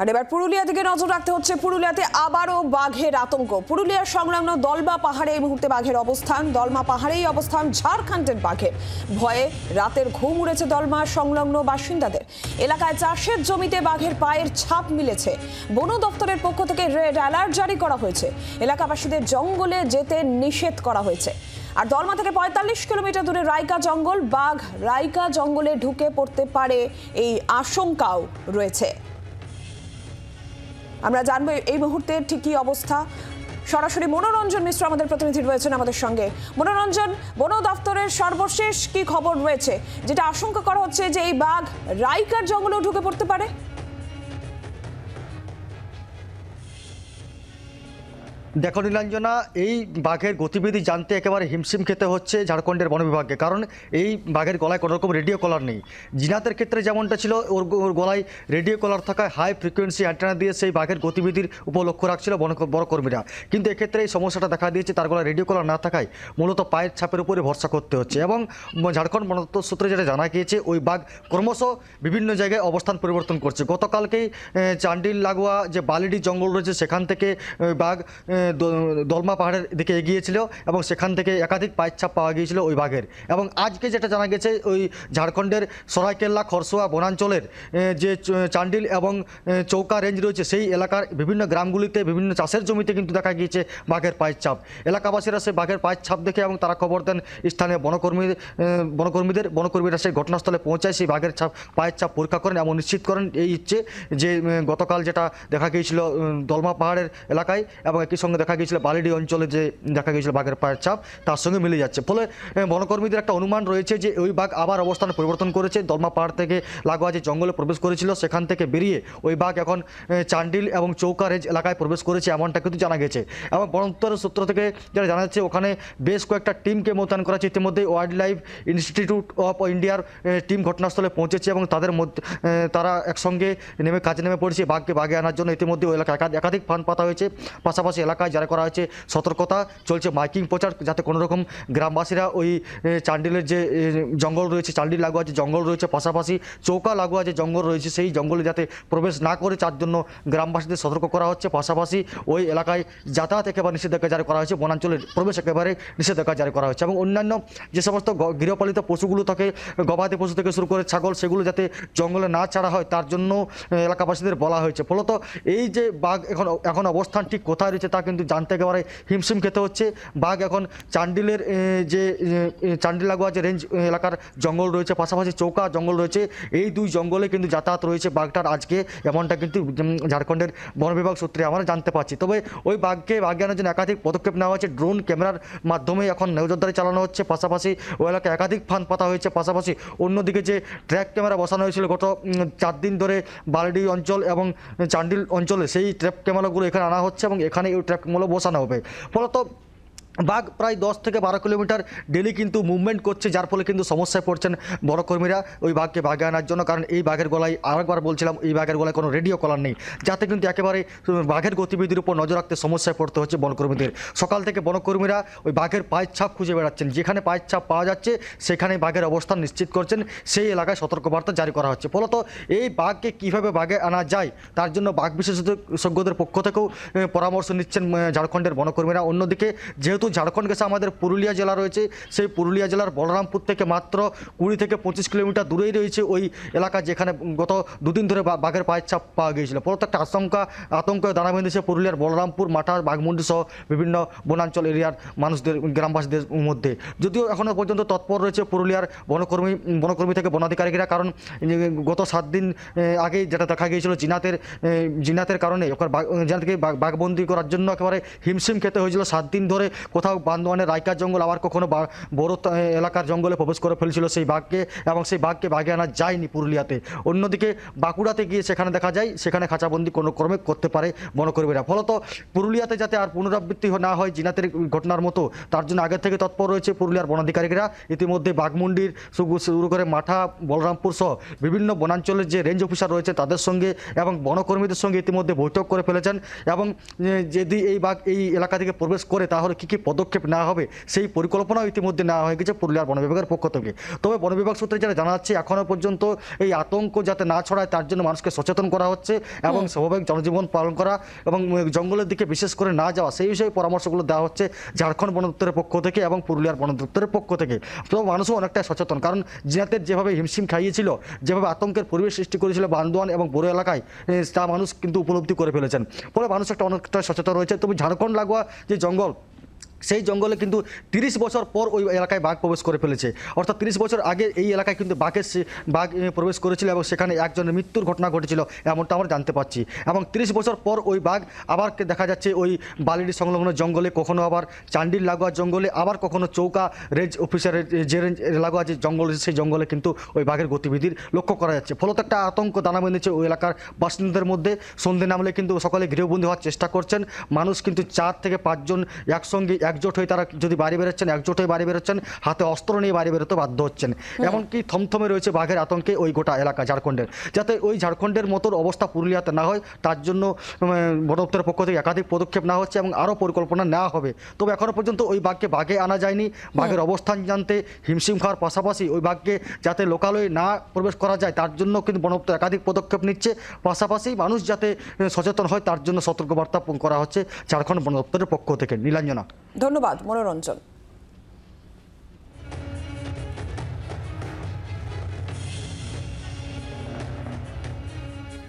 আর এবার পুরুলিয়া দিকে নজর রাখতে হচ্ছে। পুরুলিয়াতে আবারও বাঘের আতঙ্ক। পুরুলিয়ার সংলগ্ন দলমা পাহাড়ে এই মুহূর্তে বাঘের অবস্থান। দলমা পাহাড়েই অবস্থান ঝাড়খণ্ডের বাঘের। ভয়ে রাতের ঘুম উড়েছে দলমা সংলগ্ন বাসিন্দাদের। এলাকায় চাষের জমিতে বাঘের পায়ের ছাপ মিলেছে। বন দপ্তরের পক্ষ থেকে রেড অ্যালার্ট জারি করা হয়েছে। এলাকাবাসীদের জঙ্গলে যেতে নিষেধ করা হয়েছে। আর দলমা থেকে ৪৫ কিলোমিটার দূরে রাইকা জঙ্গল। বাঘ রাইকা জঙ্গলে ঢুকে পড়তে পারে, এই আশঙ্কাও রয়েছে। আমরা জানবো এই মুহূর্তে ঠিক কি অবস্থা। সরাসরি মনোরঞ্জন মিশ্র আমাদের প্রতিনিধি রয়েছেন আমাদের সঙ্গে। মনোরঞ্জন, বন দপ্তরের সর্বশেষ কি খবর রয়েছে, যেটা আশঙ্কা করা হচ্ছে যে এই বাঘ রাইকার জঙ্গলেও ঢুকে পড়তে পারে? দেখো নীলাঞ্জনা, এই বাঘের গতিবিধি জানতে একেবারে হিমশিম খেতে হচ্ছে ঝাড়খণ্ডের বন বিভাগকে। কারণ এই বাঘের গলায় কোনো রকম রেডিও কলার নেই। জিনাতের ক্ষেত্রে যেমনটা ছিল, ওর গলায় রেডিও কলার থাকায় হাই ফ্রিকোয়েন্সি অ্যান্টেনা দিয়ে সেই বাঘের গতিবিধির উপর লক্ষ্য রাখছিল বনকর্মীরা। কিন্তু এক্ষেত্রে এই সমস্যাটা দেখা দিয়েছে, তার গলায় রেডিও কলার না থাকায় মূলত পায়ের ছাপের উপরে ভরসা করতে হচ্ছে। এবং ঝাড়খণ্ড বন দপ্তর সূত্রে যেটা জানা গিয়েছে, ওই বাঘ ক্রমশ বিভিন্ন জায়গায় অবস্থান পরিবর্তন করছে। গতকালকেই চান্ডিল লাগোয়া যে বালিডি জঙ্গল রয়েছে, সেখান থেকে বাঘ দলমা পাহাড়ের দিকে এগিয়েছিল এবং সেখান থেকে একাধিক পায়ের ছাপ পাওয়া গিয়েছিল ওই বাঘের। এবং আজকে যেটা জানা গেছে, ওই ঝাড়খণ্ডের সরাইকেল্লা খরসোয়া বনাঞ্চলের যে চান্ডিল এবং চৌকা রেঞ্জ রয়েছে, সেই এলাকার বিভিন্ন গ্রামগুলিতে বিভিন্ন চাষের জমিতে কিন্তু দেখা গিয়েছে বাঘের পায়ের ছাপ। এলাকাবাসীরা সেই বাঘের পায়ের ছাপ দেখে এবং তারা খবর দেন স্থানীয় বনকর্মীরা সেই ঘটনাস্থলে পৌঁছায়, সেই বাঘের পায়ের ছাপ পরীক্ষা করেন এবং নিশ্চিত করেন এই ইচ্ছে যে গতকাল যেটা দেখা গিয়েছিল দলমা পাহাড়ের এলাকায় এবং একই সঙ্গে দেখা গিয়েছিল বালিডি অঞ্চলে যে দেখা গিয়েছিল বাঘের পায়ের ছাপ, তার সঙ্গে মিলে যাচ্ছে। ফলে বনকর্মীদের একটা অনুমান রয়েছে যে ওই বাঘ আবার অবস্থান পরিবর্তন করেছে। দলমা পাহাড় থেকে লাগোয়া যে জঙ্গলে প্রবেশ করেছিল, সেখান থেকে বেরিয়ে ওই বাঘ এখন চান্ডিল এবং চৌকা রেঞ্জ এলাকায় প্রবেশ করেছে, এমনটা কিন্তু জানা গেছে। এবং বন দপ্তরের সূত্র থেকে যেটা জানা যাচ্ছে, ওখানে বেশ কয়েকটা টিমকে মোতায়েন করা হচ্ছে। ইতিমধ্যে ওয়াইল্ড লাইফ ইনস্টিটিউট অফ ইন্ডিয়ার টিম ঘটনাস্থলে পৌঁছেছে এবং তাদের মধ্যে তারা একসঙ্গে কাজে নেমে পড়েছে বাঘে আনার জন্য। ইতিমধ্যে ওই এলাকায় একাধিক ফাঁদ পাতা হয়েছে। পাশাপাশি এলাকায় যারা করা হয়েছে সতর্কতা চলছে, মাইকিং প্রচার, যাতে কোনো রকম গ্রামবাসীরা ওই চান্ডিলের যে জঙ্গল রয়েছে, চান্ডিল লাগোয়া যে জঙ্গল রয়েছে, পাশাপাশি চৌকা লাগোয়া যে জঙ্গল রয়েছে, সেই জঙ্গলে যাতে প্রবেশ না করে, তার জন্য গ্রামবাসীদের সতর্ক করা হচ্ছে। পাশাপাশি ওই এলাকায় যাতায়াত একেবারে নিষেধাজ্ঞা জারি করা হয়েছে, বনাঞ্চলের প্রবেশ একেবারে নিষেধাজ্ঞা জারি করা হয়েছে। এবং অন্যান্য যে সমস্ত গৃহপালিত পশুগুলো থাকে, গবাদি পশু থেকে শুরু করে ছাগল, সেগুলো যাতে জঙ্গলে না ছাড়া হয়, তার জন্য এলাকাবাসীদের বলা হয়েছে। ফলত এই যে বাঘ এখন অবস্থান ঠিক কোথায় রয়েছে তা কিন্তু জানতে একেবারে হিমশিম খেতে হচ্ছে। বাঘ এখন চান্ডিলের যে চান্ডিল লাগোয়া যে রেঞ্জ এলাকার জঙ্গল রয়েছে, পাশাপাশি চৌকা জঙ্গল রয়েছে, এই দুই জঙ্গলে কিন্তু যাতায়াত রয়েছে বাঘটার আজকে, এমনটা কিন্তু ঝাড়খণ্ডের বন বিভাগ সূত্রে আমরা জানতে পারছি। তবে ওই বাঘকে আনার জন্য একাধিক পদক্ষেপ নেওয়া হয়েছে। ড্রোন ক্যামেরার মাধ্যমে এখন নজরদারি চালানো হচ্ছে। পাশাপাশি ওই এলাকায় একাধিক ফাঁদ পাতা হয়েছে। পাশাপাশি অন্যদিকে যে ট্র্যাক ক্যামেরা বসানো হয়েছিল গত 4 দিন ধরে বালিডি অঞ্চল এবং চান্ডিল অঞ্চলে, সেই ট্র্যাপ ক্যামেরাগুলো এখানে আনা হচ্ছে এবং এখানে এই ট্র্যাপ ক্যামেরা বসানো হবে। ফলত বাঘ প্রায় 10 থেকে 12 কিলোমিটার ডেলি কিন্তু মুভমেন্ট করছে, যার ফলে কিন্তু সমস্যায় পড়ছেন বনকর্মীরা ওই বাঘকে বাঘে আনার জন্য। কারণ এই বাঘের গলায়, আরেকবার বলছিলাম, এই বাঘের গলায় কোনো রেডিও কলার নেই, যাতে কিন্তু একেবারে বাঘের গতিবিধির উপর নজর রাখতে সমস্যায় পড়তে হচ্ছে বনকর্মীদের। সকাল থেকে বনকর্মীরা ওই বাঘের পায়ের ছাপ খুঁজে বেড়াচ্ছেন। যেখানে পায়ের ছাপ পাওয়া যাচ্ছে সেখানে বাঘের অবস্থান নিশ্চিত করছেন, সেই এলাকায় সতর্কবার্তা জারি করা হচ্ছে। ফলত এই বাঘকে কীভাবে বাঘে আনা যায়, তার জন্য বাঘ বিশেষজ্ঞদের পক্ষ থেকেও পরামর্শ নিচ্ছেন ঝাড়খণ্ডের বনকর্মীরা। অন্যদিকে যেহেতু ঝাড়খণ্ড গেছে আমাদের পুরুলিয়া জেলা রয়েছে, সেই পুরুলিয়া জেলার বলরামপুর থেকে মাত্র 20 থেকে 25 কিলোমিটার দূরেই রয়েছে ওই এলাকা, যেখানে গত 2 দিন ধরে বাঘের পায়ের ছাপ পাওয়া গিয়েছিল। ফলত একটা আতঙ্ক দানা বেঁধেছে পুরুলিয়ার বলরামপুর, মাঠা, বাঘমুন্ডি সহ বিভিন্ন বনাঞ্চল এরিয়ার মানুষদের, গ্রামবাসীদের মধ্যে। যদিও এখনও পর্যন্ত তৎপর রয়েছে পুরুলিয়ার বনকর্মী থেকে বনাধিকারীরা। কারণ গত 7 দিন আগেই যেটা দেখা গিয়েছিল, জিনাতের কারণে জিনাতকে বাঘবন্দি করার জন্য একেবারে হিমশিম খেতে হয়েছিল। 7 দিন ধরে কোথাও বান্দোয়ানের রাইকার জঙ্গল, আবার কখনো বড় এলাকার জঙ্গলে প্রবেশ করে ফেলেছিল সেই বাঘকে, এবং সেই বাঘকে বাঘে আনা যায়নি পুরুলিয়াতে। অন্যদিকে বাঁকুড়াতে গিয়ে সেখানে দেখা যায়, সেখানে খাঁচাবন্দি কোনো ক্রমে করতে পারে বনকর্মীরা। ফলত পুরুলিয়াতে যাতে আর পুনরাবৃত্তি না হয় জিনাতের ঘটনার মতো, তার জন্য আগের থেকে তৎপর রয়েছে পুরুলিয়ার বনাধিকারীরা। ইতিমধ্যে বাঘমুন্ডির শুরু করে মাঠা, বলরামপুর সহ বিভিন্ন বনাঞ্চলের যে রেঞ্জ অফিসার রয়েছে তাদের সঙ্গে এবং বনকর্মীদের সঙ্গে ইতিমধ্যে বৈঠক করে ফেলেছেন। এবং যদি এই বাঘ এই এলাকা থেকে প্রবেশ করে, তাহলে কী কী পদক্ষেপ নেওয়া হবে সেই পরিকল্পনাও ইতিমধ্যে নেওয়া হয়ে গেছে পুরুলিয়ার বন বিভাগের পক্ষ থেকে। তবে বন বিভাগ সূত্রে যারা জানা যাচ্ছে এখনও পর্যন্ত এই আতঙ্ক যাতে না ছড়ায় তার জন্য মানুষকে সচেতন করা হচ্ছে এবং স্বাভাবিক জনজীবন পালন করা এবং জঙ্গলের দিকে বিশেষ করে না যাওয়া সেই বিষয়ে পরামর্শগুলো দেওয়া হচ্ছে ঝাড়খণ্ড বন দপ্তরের পক্ষ থেকে এবং পুরুলিয়ার বন দপ্তরের পক্ষ থেকে। তো মানুষও অনেকটা সচেতন, কারণ জিনাতের যেভাবে হিমশিম খাইয়েছিল, যেভাবে আতঙ্কের পরিবেশ সৃষ্টি করেছিল বান্দোয়ান এবং বড় এলাকায়, তা মানুষ কিন্তু উপলব্ধি করে ফেলেছেন। ফলে মানুষ অনেকটা সচেতন রয়েছে। তবে ঝাড়খণ্ড লাগোয়া যে জঙ্গল, সেই জঙ্গলে কিন্তু 30 বছর পর ওই এলাকায় বাঘ প্রবেশ করে ফেলেছে। অর্থাৎ 30 বছর আগে এই এলাকায় কিন্তু বাঘ প্রবেশ করেছিল এবং সেখানে একজনের মৃত্যুর ঘটনা ঘটেছিল, এমনটা আমরা জানতে পারছি। এবং 30 বছর পর ওই বাঘ আবার দেখা যাচ্ছে ওই বালিডি সংলগ্ন জঙ্গলে, কখনো আবার চান্ডিল লাগোয়া জঙ্গলে, আবার কখনো চৌকা রেঞ্জ অফিসারের যে রেঞ্জ লাগোয়া যে জঙ্গল, সেই জঙ্গলে কিন্তু ওই বাঘের গতিবিধির লক্ষ্য করা যাচ্ছে। ফলত একটা আতঙ্ক দানা বেঁধেছে ওই এলাকার বাসিন্দাদের মধ্যে। সন্ধে নামলে কিন্তু সকালে গৃহবন্দী হওয়ার চেষ্টা করছেন মানুষ, কিন্তু 4 থেকে 5 জন একসঙ্গে একজোট হয়ে তারা যদি বাড়ি বেরোচ্ছেন, একজোট হয়ে বাড়ি বেরোচ্ছেন, হাতে অস্ত্র নিয়ে বাড়ি বেরোতে বাধ্য হচ্ছেন। এমনকি থমথমে রয়েছে বাঘের আতঙ্কে ওই গোটা এলাকা ঝাড়খণ্ডের। যাতে ওই ঝাড়খণ্ডের মতোর অবস্থা পুরুলিয়াতে না হয় তার জন্য বন দপ্তরের পক্ষ থেকে একাধিক পদক্ষেপ নেওয়া হচ্ছে এবং আরও পরিকল্পনা নেওয়া হবে। তবে এখনও পর্যন্ত ওই বাঘকে বাঘে আনা যায়নি। বাঘের অবস্থান জানতে হিমশিম খাওয়ার পাশাপাশি ওই বাঘকে যাতে লোকালয়ে না প্রবেশ করা যায় তার জন্য কিন্তু বন দপ্তর একাধিক পদক্ষেপ নিচ্ছে। পাশাপাশি মানুষ যাতে সচেতন হয় তার জন্য সতর্কবার্তা করা হচ্ছে ঝাড়খণ্ড বন দপ্তরের পক্ষ থেকে। নীলাঞ্জনা। ধন্যবাদ মনোরঞ্জন।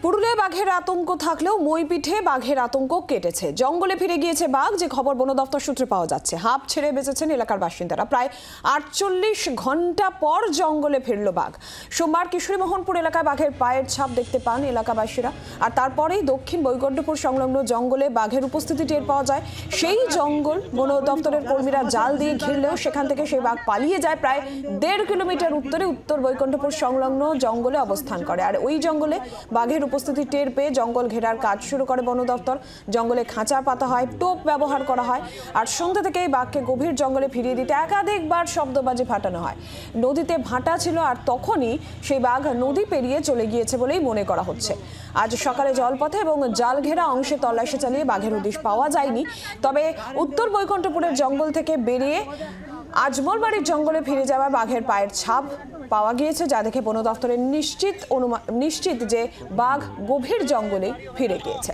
পুরুলিয়ায় বাঘের আতঙ্ক থাকলেও মইপিঠে বাঘের আতঙ্ক কেটেছে। জঙ্গলে ফিরে গিয়েছে বাঘ, যে খবর বন দপ্তর সূত্রে পাওয়া যাচ্ছে। হাঁপ ছেড়ে বেঁচেছেন এলাকার বাসিন্দারা। প্রায় 48 ঘন্টা পর জঙ্গলে ফিরল বাঘ। সোমবার কিশোরীমোহনপুর এলাকায় বাঘের পায়ের ছাপ দেখতে পান এলাকাবাসীরা, আর তারপরেই দক্ষিণ বৈকুণ্ঠপুর সংলগ্ন জঙ্গলে বাঘের উপস্থিতি টের পাওয়া যায়। সেই জঙ্গল বন দপ্তরের কর্মীরা জাল দিয়ে ঘিরলেও সেখান থেকে সেই বাঘ পালিয়ে যায়। প্রায় 1.5 কিলোমিটার উত্তরে উত্তর বৈকুণ্ঠপুর সংলগ্ন জঙ্গলে অবস্থান করে। আর ওই জঙ্গলে বাঘের উপস্থিতি টের পেয়ে জঙ্গল ঘেরার কাজ শুরু করে বন দপ্তর। জঙ্গলে খাঁচা পাতা হয়, টোপ ব্যবহার করা হয়, আর সন্ধ্যা থেকেই বাঘকে গভীর জঙ্গলে ফিরিয়ে দিতে একাধিকবার শব্দবাজি ফাটানো হয়। নদীতে ভাটা ছিল আর তখনই সেই বাঘ নদী পেরিয়ে চলে গিয়েছে বলেই মনে করা হচ্ছে। আজ সকালে জলপথে এবং জাল ঘেরা অংশে তল্লাশি চালিয়ে বাঘের হদিশ পাওয়া যায়নি। তবে উত্তর বৈকুণ্ঠপুরের জঙ্গল থেকে বেরিয়ে আজমলবাড়ির জঙ্গলে ফিরে যাওয়া বাঘের পায়ের ছাপ পাওয়া গিয়েছে, যা দেখে বন দপ্তরের নিশ্চিত যে বাঘ গভীর জঙ্গলে ফিরে গিয়েছে।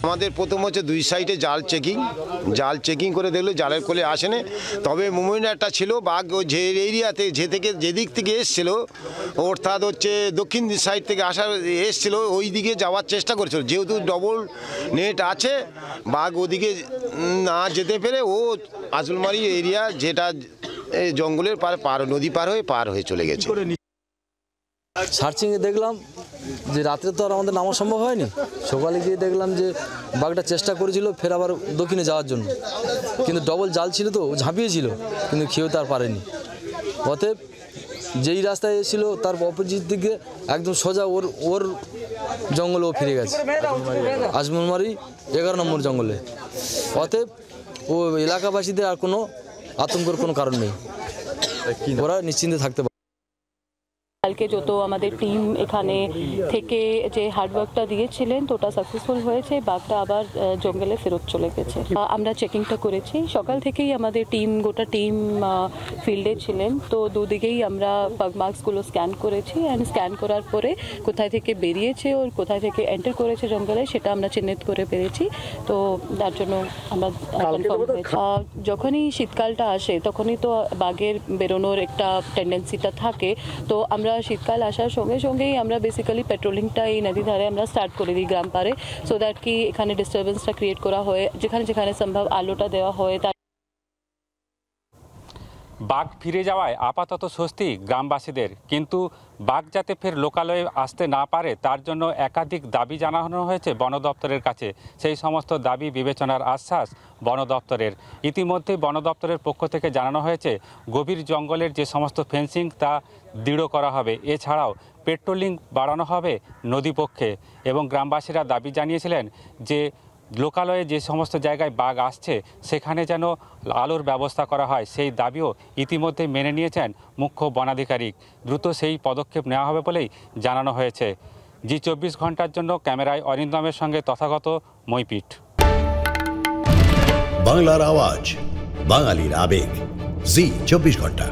আমাদের প্রথম হচ্ছে 2 সাইডে জাল চেকিং করে দেখলো জালের কোলে আসেনি। তবে মুভমেন্ট একটা ছিল, বাঘ যে এরিয়াতে যেদিক থেকে এসছিল, অর্থাৎ হচ্ছে দক্ষিণ সাইড থেকে এসছিল, ওই দিকে যাওয়ার চেষ্টা করেছিল। যেহেতু ডবল নেট আছে, বাঘ ওদিকে না যেতে পেরে ও আজলমারি এরিয়া, যেটা জঙ্গলের নদী পার হয়ে চলে গেছে। সার্চিংয়ে দেখলাম যে রাত্রে তো আর আমাদের নামা সম্ভব হয়নি। সকালে গিয়ে দেখলাম যে বাঘটা চেষ্টা করেছিল ফের আবার দক্ষিণে যাওয়ার জন্য, কিন্তু ডবল জাল ছিল তো ঝাঁপিয়েছিল, কিন্তু খেয়েও তার পারেনি। অতএব যেই রাস্তায় এসেছিল তার অপোজিট দিকে একদম সোজা ওর জঙ্গলে ও ফিরে গেছে, আজমলমারি 11 নম্বর জঙ্গলে। অতএব ও এলাকাবাসীদের আর কোনো আতঙ্কের কোনো কারণ নেই, ওরা নিশ্চিন্তে থাকতে পারে। কালকে যত আমাদের টিম এখানে থেকে যে হার্ডওয়ার্কটা দিয়েছিলেন তো ওটা সাকসেসফুল হয়েছে। বাঘটা আবার জঙ্গলে ফেরত চলে গেছে। আমরা চেকিংটা করেছি সকাল থেকেই, আমাদের গোটা টিম ফিল্ডে ছিলেন। তো দুদিকেই আমরা বাগ মার্কসগুলো স্ক্যান করেছি, অ্যান্ড স্ক্যান করার পরে কোথায় থেকে বেরিয়েছে ওর কোথায় থেকে এন্টার করেছে জঙ্গলে সেটা আমরা চিহ্নিত করে পেরেছি। তো তার জন্য আমরা কনফার্ম হয়েছি। যখনই শীতকালটা আসে তখনই তো বাঘের বেরোনোর একটা টেন্ডেন্সিটা থাকে। তো আমরা শীতকাল আসার সঙ্গে সঙ্গেই আমরা বেসিক্যালি পেট্রোলিংটা এই নদী ধারে আমরা স্টার্ট করে দিই গ্রাম পারে, সো দ্যাট কি এখানে ডিস্টারবেন্সটা ক্রিয়েট করা হয়, যেখানে যেখানে সম্ভব আলোটা দেওয়া হয়। বাঘ ফিরে যাওয়ায় আপাতত স্বস্তি গ্রামবাসীদের, কিন্তু বাঘ যাতে ফের লোকালয়ে আসতে না পারে তার জন্য একাধিক দাবি জানানো হয়েছে বন দপ্তরের কাছে। সেই সমস্ত দাবি বিবেচনার আশ্বাস বন দপ্তরের। ইতিমধ্যেই বন দপ্তরের পক্ষ থেকে জানানো হয়েছে গভীর জঙ্গলের যে সমস্ত ফেন্সিং তা দৃঢ় করা হবে। এছাড়াও পেট্রোলিং বাড়ানো হবে নদীপক্ষে, এবং গ্রামবাসীরা দাবি জানিয়েছিলেন যে লোকালয়ে যে সমস্ত জায়গায় বাঘ আসছে সেখানে যেন আলোর ব্যবস্থা করা হয়। সেই দাবিও ইতিমধ্যে মেনে নিয়েছেন মুখ্য বনাধিকারিক। দ্রুত সেই পদক্ষেপ নেওয়া হবে বলেই জানানো হয়েছে। জি24 ঘন্টার জন্য ক্যামেরায় অরিন্দমের সঙ্গে তথাগত মইপিঠ। বাংলার আওয়াজ, বাঙালির আবেগ, জি24 ঘন্টা।